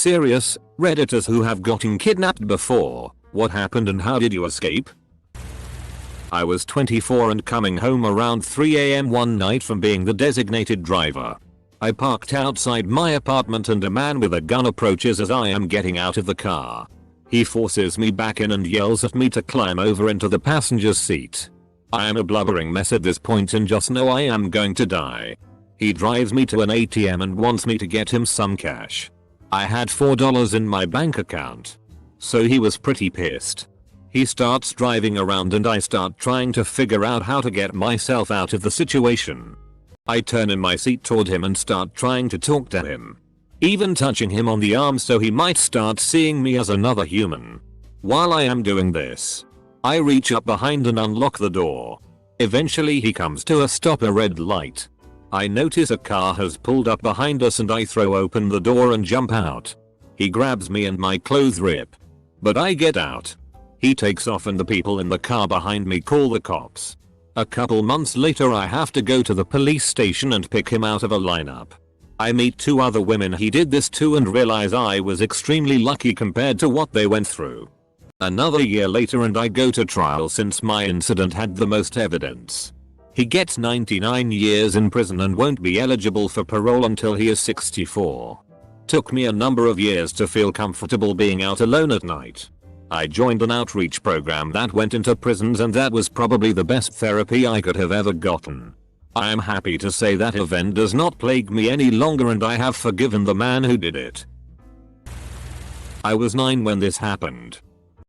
serious, Redditors who have gotten kidnapped before, what happened and how did you escape? I was 24 and coming home around 3 AM one night from being the designated driver. I parked outside my apartment and a man with a gun approaches as I am getting out of the car. He forces me back in and yells at me to climb over into the passenger's seat. I am a blubbering mess at this point and just know I am going to die. He drives me to an ATM and wants me to get him some cash. I had $4 in my bank account. So he was pretty pissed. He starts driving around and I start trying to figure out how to get myself out of the situation. I turn in my seat toward him and start trying to talk to him. Even touching him on the arm so he might start seeing me as another human. While I am doing this, I reach up behind and unlock the door. Eventually he comes to a stop at a red light. I notice a car has pulled up behind us and I throw open the door and jump out. He grabs me and my clothes rip. But I get out. He takes off and the people in the car behind me call the cops. A couple months later I have to go to the police station and pick him out of a lineup. I meet 2 other women he did this to and realize I was extremely lucky compared to what they went through. Another year later and I go to trial since my incident had the most evidence. He gets 99 years in prison and won't be eligible for parole until he is 64. Took me a number of years to feel comfortable being out alone at night. I joined an outreach program that went into prisons and that was probably the best therapy I could have ever gotten. I am happy to say that event does not plague me any longer and I have forgiven the man who did it. I was 9 when this happened.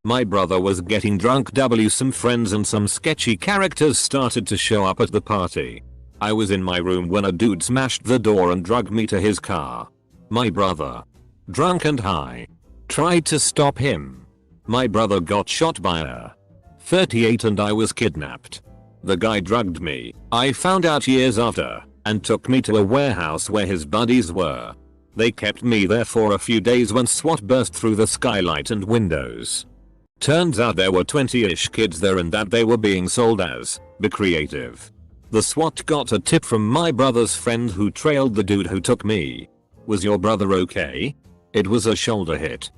My brother was getting drunk some friends and some sketchy characters started to show up at the party. I was in my room when a dude smashed the door and dragged me to his car. My brother, drunk and high, tried to stop him. My brother got shot by a 38 and I was kidnapped. The guy drugged me, I found out years after, and took me to a warehouse where his buddies were. They kept me there for a few days when SWAT burst through the skylight and windows. Turns out there were 20-ish kids there and that they were being sold as, be creative. The SWAT got a tip from my brother's friend who trailed the dude who took me. Was your brother okay? It was a shoulder hit.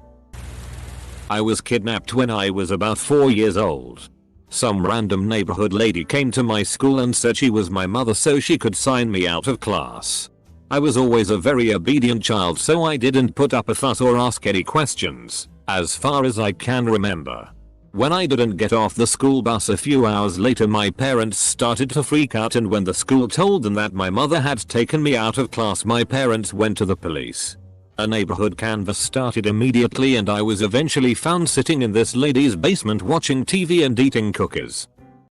I was kidnapped when I was about 4 years old. Some random neighborhood lady came to my school and said she was my mother so she could sign me out of class. I was always a very obedient child so I didn't put up a fuss or ask any questions, as far as I can remember. When I didn't get off the school bus a few hours later my parents started to freak out and when the school told them that my mother had taken me out of class my parents went to the police. A neighborhood canvass started immediately and I was eventually found sitting in this lady's basement watching TV and eating cookies.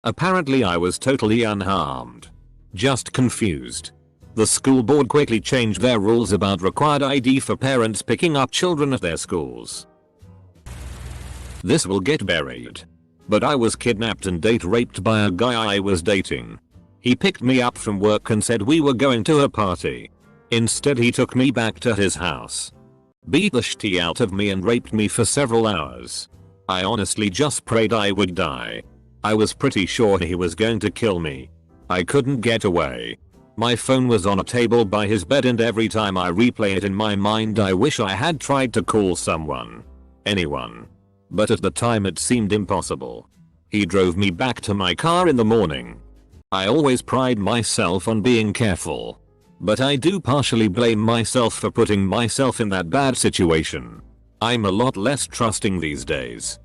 Apparently I was totally unharmed. Just confused. The school board quickly changed their rules about required ID for parents picking up children at their schools. This will get buried. But I was kidnapped and date raped by a guy I was dating. He picked me up from work and said we were going to a party. Instead he took me back to his house. Beat the shit out of me and raped me for several hours. I honestly just prayed I would die. I was pretty sure he was going to kill me. I couldn't get away. My phone was on a table by his bed and every time I replay it in my mind I wish I had tried to call someone. Anyone. But at the time it seemed impossible. He drove me back to my car in the morning. I always pride myself on being careful. But I do partially blame myself for putting myself in that bad situation. I'm a lot less trusting these days.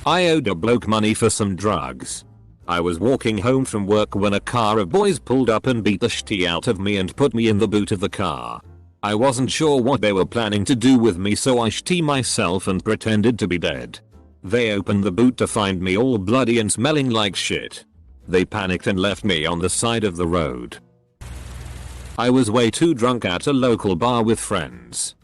I owed a bloke money for some drugs. I was walking home from work when a car of boys pulled up and beat the shit out of me and put me in the boot of the car. I wasn't sure what they were planning to do with me so I shit myself and pretended to be dead. They opened the boot to find me all bloody and smelling like shit. They panicked and left me on the side of the road. I was way too drunk at a local bar with friends.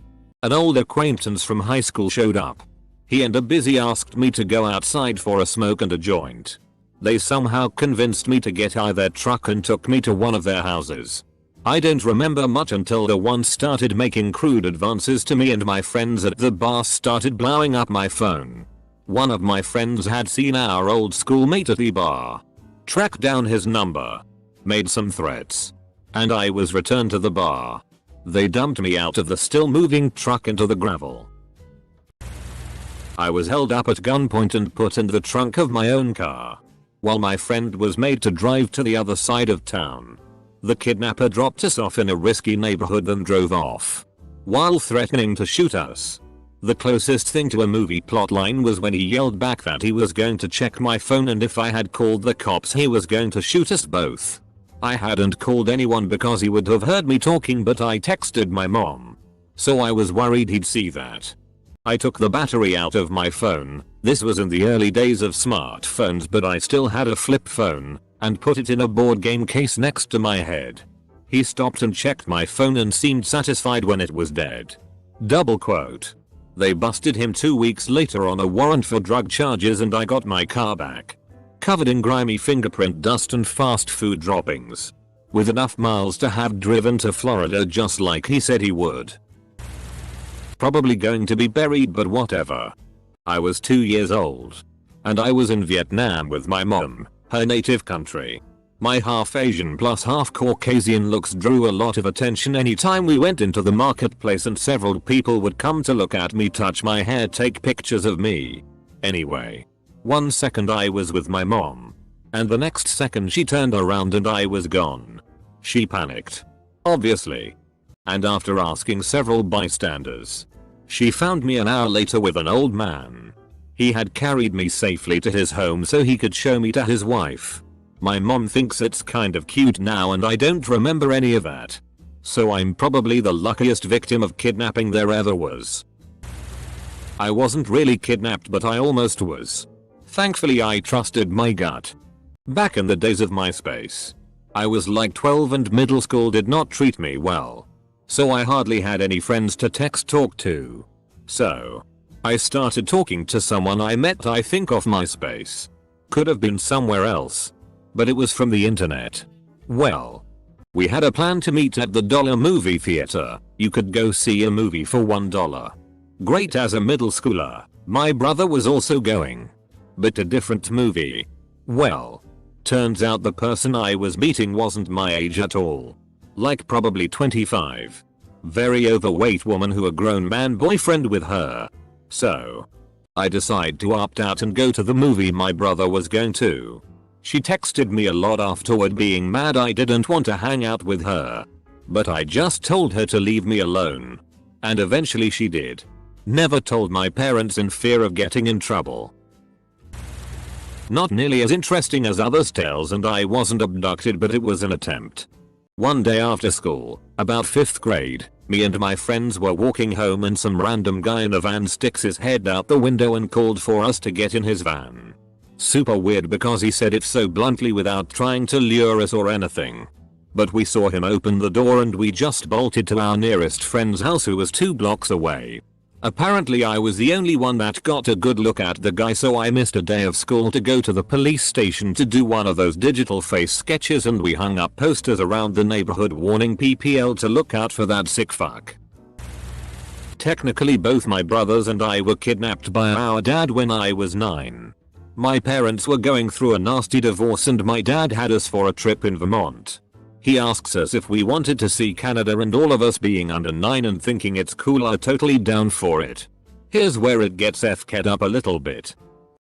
An old acquaintance from high school showed up. He and a busy asked me to go outside for a smoke and a joint. They somehow convinced me to get out of their truck and took me to one of their houses. I don't remember much until the one started making crude advances to me and my friends at the bar started blowing up my phone. One of my friends had seen our old schoolmate at the bar. Tracked down his number. Made some threats. And I was returned to the bar. They dumped me out of the still moving truck into the gravel. I was held up at gunpoint and put in the trunk of my own car, while my friend was made to drive to the other side of town. The kidnapper dropped us off in a risky neighborhood and drove off, while threatening to shoot us. The closest thing to a movie plotline was when he yelled back that he was going to check my phone and if I had called the cops he was going to shoot us both. I hadn't called anyone because he would have heard me talking, but I texted my mom, so I was worried he'd see that. I took the battery out of my phone. This was in the early days of smartphones, but I still had a flip phone, and put it in a board game case next to my head. He stopped and checked my phone and seemed satisfied when it was dead. Double quote. They busted him 2 weeks later on a warrant for drug charges and I got my car back, covered in grimy fingerprint dust and fast food droppings, with enough miles to have driven to Florida just like he said he would. Probably going to be buried, but whatever. I was 2 years old, and I was in Vietnam with my mom, her native country. My half Asian plus half Caucasian looks drew a lot of attention anytime we went into the marketplace, and several people would come to look at me, touch my hair, take pictures of me. Anyway, 1 second I was with my mom, and the next second she turned around and I was gone. She panicked, obviously, and after asking several bystanders, she found me an hour later with an old man. He had carried me safely to his home so he could show me to his wife. My mom thinks it's kind of cute now and I don't remember any of that. So I'm probably the luckiest victim of kidnapping there ever was. I wasn't really kidnapped, but I almost was. Thankfully I trusted my gut. Back in the days of MySpace, I was like 12 and middle school did not treat me well, so I hardly had any friends to text talk to. So I started talking to someone I met, I think, off MySpace. Could have been somewhere else, but it was from the internet. Well, we had a plan to meet at the Dollar Movie Theater. You could go see a movie for $1. Great. As a middle schooler, my brother was also going, but a different movie. Well, turns out the person I was meeting wasn't my age at all. Like probably 25. Very overweight woman who a grown man boyfriend with her. So I decide to opt out and go to the movie my brother was going to. She texted me a lot afterward being mad I didn't want to hang out with her, but I just told her to leave me alone. And eventually she did. Never told my parents in fear of getting in trouble. Not nearly as interesting as others' tales, and I wasn't abducted, but it was an attempt. One day after school, about 5th grade, me and my friends were walking home and some random guy in a van sticks his head out the window and called for us to get in his van. Super weird because he said it so bluntly without trying to lure us or anything. But we saw him open the door and we just bolted to our nearest friend's house who was 2 blocks away. Apparently I was the only one that got a good look at the guy, so I missed a day of school to go to the police station to do one of those digital face sketches, and we hung up posters around the neighborhood warning PPL to look out for that sick fuck. Technically both my brothers and I were kidnapped by our dad when I was 9. My parents were going through a nasty divorce and my dad had us for a trip in Vermont. He asks us if we wanted to see Canada, and all of us being under 9 and thinking it's cool are totally down for it. Here's where it gets FK'd up a little bit.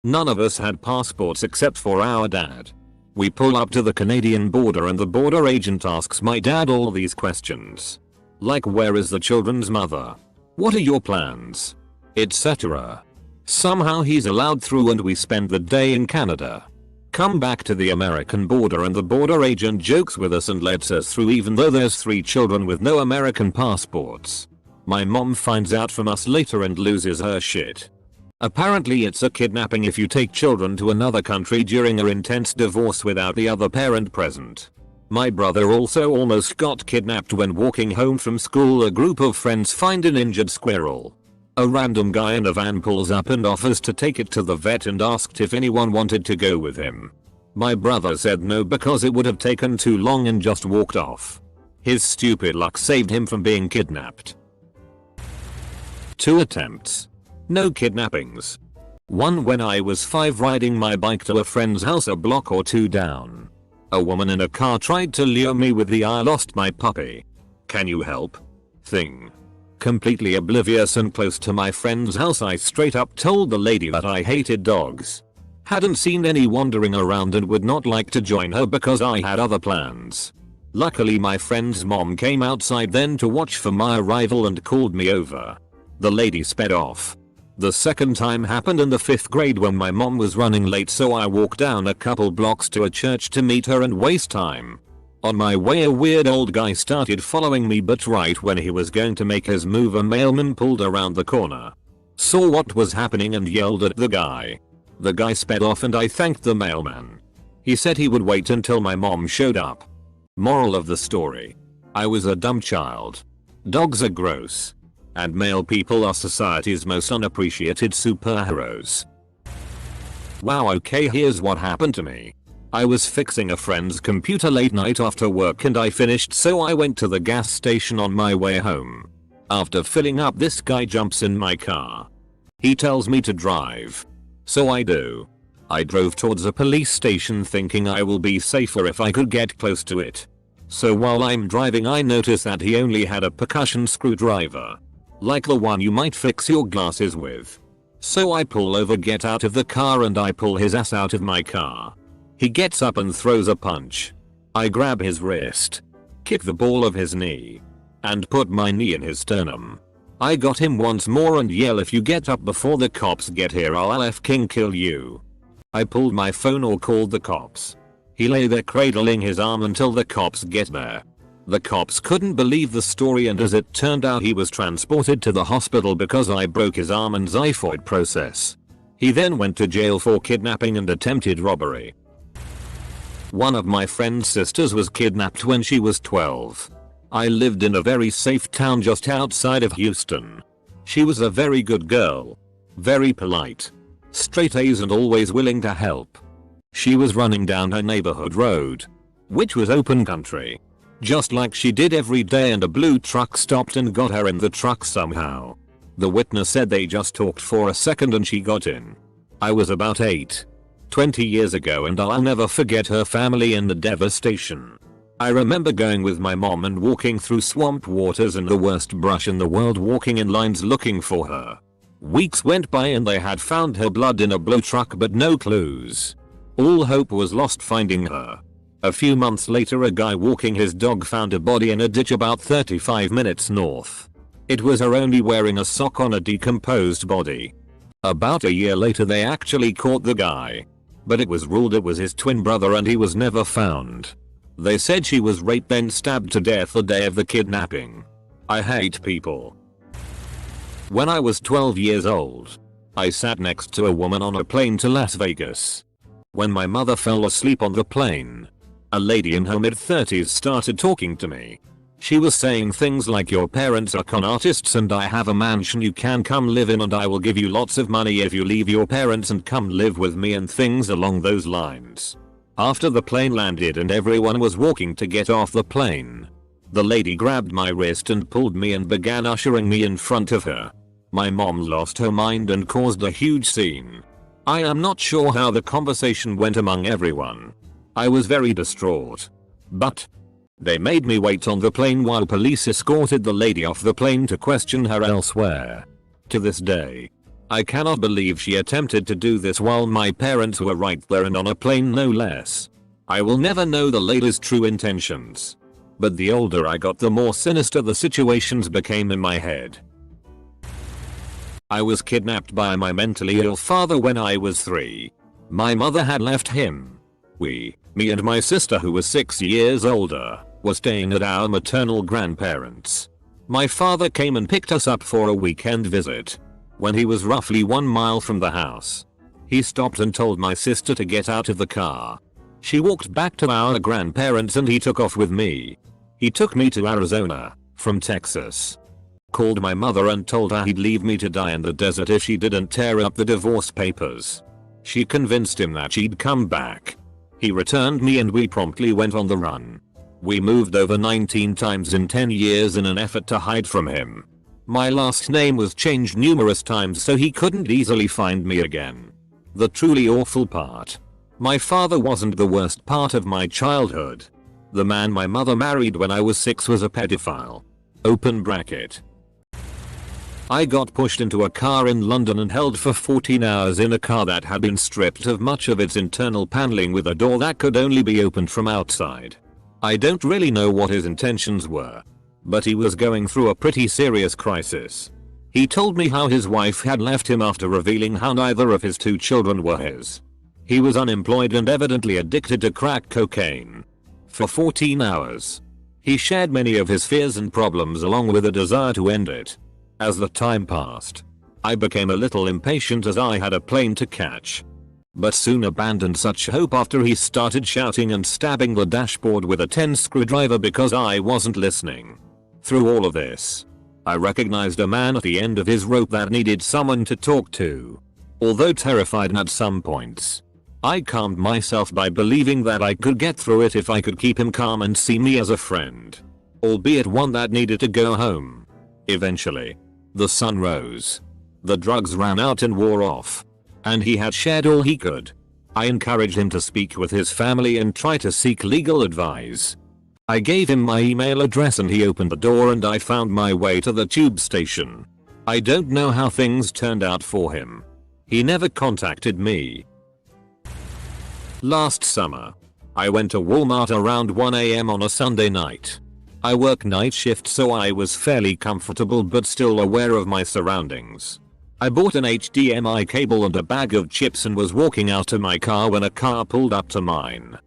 None of us had passports except for our dad. We pull up to the Canadian border and the border agent asks my dad all these questions. Like, where is the children's mother? What are your plans? Etc. Somehow he's allowed through and we spend the day in Canada. Come back to the American border and the border agent jokes with us and lets us through even though there's 3 children with no American passports. My mom finds out from us later and loses her shit. Apparently it's a kidnapping if you take children to another country during an intense divorce without the other parent present. My brother also almost got kidnapped when walking home from school. A group of friends find an injured squirrel. A random guy in a van pulls up and offers to take it to the vet and asked if anyone wanted to go with him. My brother said no because it would have taken too long and just walked off. His stupid luck saved him from being kidnapped. 2 attempts. No kidnappings. One when I was 5 riding my bike to a friend's house a block or 2 down. A woman in a car tried to lure me with the "I lost my puppy. Can you help?" thing. Completely oblivious and close to my friend's house, I straight up told the lady that I hated dogs. Hadn't seen any wandering around and would not like to join her because I had other plans. Luckily my friend's mom came outside then to watch for my arrival and called me over. The lady sped off. The second time happened in the 5th grade when my mom was running late, so I walked down a couple blocks to a church to meet her and waste time. On my way a weird old guy started following me, but right when he was going to make his move a mailman pulled around the corner. Saw what was happening and yelled at the guy. The guy sped off and I thanked the mailman. He said he would wait until my mom showed up. Moral of the story. I was a dumb child. Dogs are gross. And male people are society's most unappreciated superheroes. Wow, okay, here's what happened to me. I was fixing a friend's computer late night after work and I finished, so I went to the gas station on my way home. After filling up, this guy jumps in my car. He tells me to drive. So I do. I drove towards a police station thinking I will be safer if I could get close to it. So while I'm driving I notice that he only had a percussion screwdriver. Like the one you might fix your glasses with. So I pull over, get out of the car, and I pull his ass out of my car. He gets up and throws a punch. I grab his wrist, kick the ball of his knee, and put my knee in his sternum. I got him once more and yell, if you get up before the cops get here I'll f***ing kill you. I pulled my phone or called the cops. He lay there cradling his arm until the cops get there. The cops couldn't believe the story, and as it turned out he was transported to the hospital because I broke his arm and xiphoid process. He then went to jail for kidnapping and attempted robbery. One of my friend's sisters was kidnapped when she was 12. I lived in a very safe town just outside of Houston. She was a very good girl. Very polite. Straight A's and always willing to help. She was running down her neighborhood road, which was open country. Just like she did every day, and a blue truck stopped and got her in the truck somehow. The witness said they just talked for a second and she got in. I was about 8. 20 years ago, and I'll never forget her family and the devastation. I remember going with my mom and walking through swamp waters and the worst brush in the world, walking in lines looking for her. Weeks went by and they had found her blood in a blue truck but no clues. All hope was lost finding her. A few months later a guy walking his dog found a body in a ditch about 35 minutes north. It was her, only wearing a sock on a decomposed body. About a year later they actually caught the guy. But it was ruled it was his twin brother and he was never found. They said she was raped then stabbed to death the day of the kidnapping. I hate people. When I was 12 years old, I sat next to a woman on a plane to Las Vegas. When my mother fell asleep on the plane, a lady in her mid-30s started talking to me. She was saying things like, your parents are con artists and I have a mansion you can come live in and I will give you lots of money if you leave your parents and come live with me, and things along those lines. After the plane landed and everyone was walking to get off the plane, the lady grabbed my wrist and pulled me and began ushering me in front of her. My mom lost her mind and caused a huge scene. I am not sure how the conversation went among everyone. I was very distraught. But they made me wait on the plane while police escorted the lady off the plane to question her elsewhere. To this day, I cannot believe she attempted to do this while my parents were right there and on a plane no less. I will never know the lady's true intentions. But the older I got, the more sinister the situations became in my head. I was kidnapped by my mentally ill father when I was 3. My mother had left him. Me and my sister, who was 6 years older, were staying at our maternal grandparents. My father came and picked us up for a weekend visit. When he was roughly 1 mile from the house, he stopped and told my sister to get out of the car. She walked back to our grandparents and he took off with me. He took me to Arizona from Texas. Called my mother and told her he'd leave me to die in the desert if she didn't tear up the divorce papers. She convinced him that she'd come back. He returned me and we promptly went on the run. We moved over 19 times in 10 years in an effort to hide from him. My last name was changed numerous times so he couldn't easily find me again. The truly awful part. My father wasn't the worst part of my childhood. The man my mother married when I was 6 was a pedophile. Open bracket. I got pushed into a car in London and held for 14 hours in a car that had been stripped of much of its internal paneling with a door that could only be opened from outside. I don't really know what his intentions were, but he was going through a pretty serious crisis. He told me how his wife had left him after revealing how neither of his 2 children were his. He was unemployed and evidently addicted to crack cocaine. For 14 hours. He shared many of his fears and problems along with a desire to end it. As the time passed, I became a little impatient as I had a plane to catch. But soon abandoned such hope after he started shouting and stabbing the dashboard with a 10 screwdriver because I wasn't listening. Through all of this, I recognized a man at the end of his rope that needed someone to talk to. Although terrified at some points, I calmed myself by believing that I could get through it if I could keep him calm and see me as a friend. Albeit one that needed to go home. Eventually, the sun rose. The drugs ran out and wore off. And he had shared all he could. I encouraged him to speak with his family and try to seek legal advice. I gave him my email address and he opened the door and I found my way to the tube station. I don't know how things turned out for him. He never contacted me. Last summer, I went to Walmart around 1 AM on a Sunday night. I work night shift so I was fairly comfortable but still aware of my surroundings. I bought an HDMI cable and a bag of chips and was walking out to my car when a car pulled up to mine.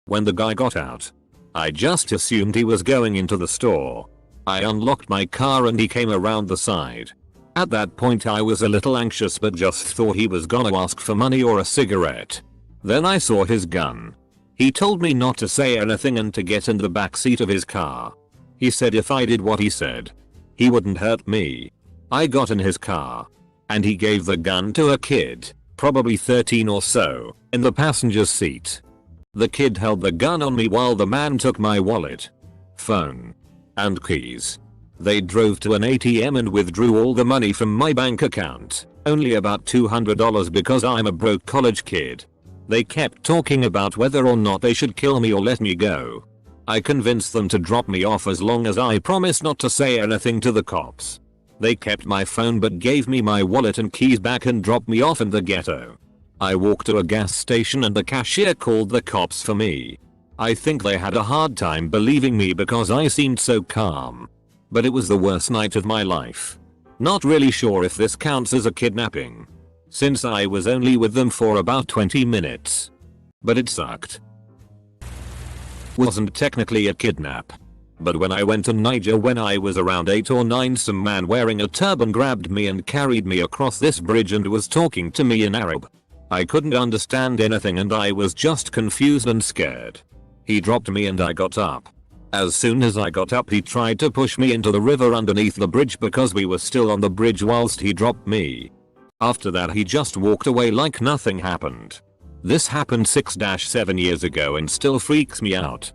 When the guy got out, I just assumed he was going into the store. I unlocked my car and he came around the side. At that point I was a little anxious but just thought he was gonna ask for money or a cigarette. Then I saw his gun. He told me not to say anything and to get in the back seat of his car. He said if I did what he said, he wouldn't hurt me. I got in his car, and he gave the gun to a kid, probably 13 or so, in the passenger seat. The kid held the gun on me while the man took my wallet, phone, and keys. They drove to an ATM and withdrew all the money from my bank account, only about $200 because I'm a broke college kid. They kept talking about whether or not they should kill me or let me go. I convinced them to drop me off as long as I promised not to say anything to the cops. They kept my phone but gave me my wallet and keys back and dropped me off in the ghetto. I walked to a gas station and the cashier called the cops for me. I think they had a hard time believing me because I seemed so calm. But it was the worst night of my life. Not really sure if this counts as a kidnapping, since I was only with them for about 20 minutes. But it sucked. Wasn't technically a kidnap. But when I went to Niger when I was around 8 or 9, some man wearing a turban grabbed me and carried me across this bridge and was talking to me in Arab. I couldn't understand anything and I was just confused and scared. He dropped me and I got up. As soon as I got up he tried to push me into the river underneath the bridge because we were still on the bridge whilst he dropped me. After that he just walked away like nothing happened. This happened 6-7 years ago and still freaks me out.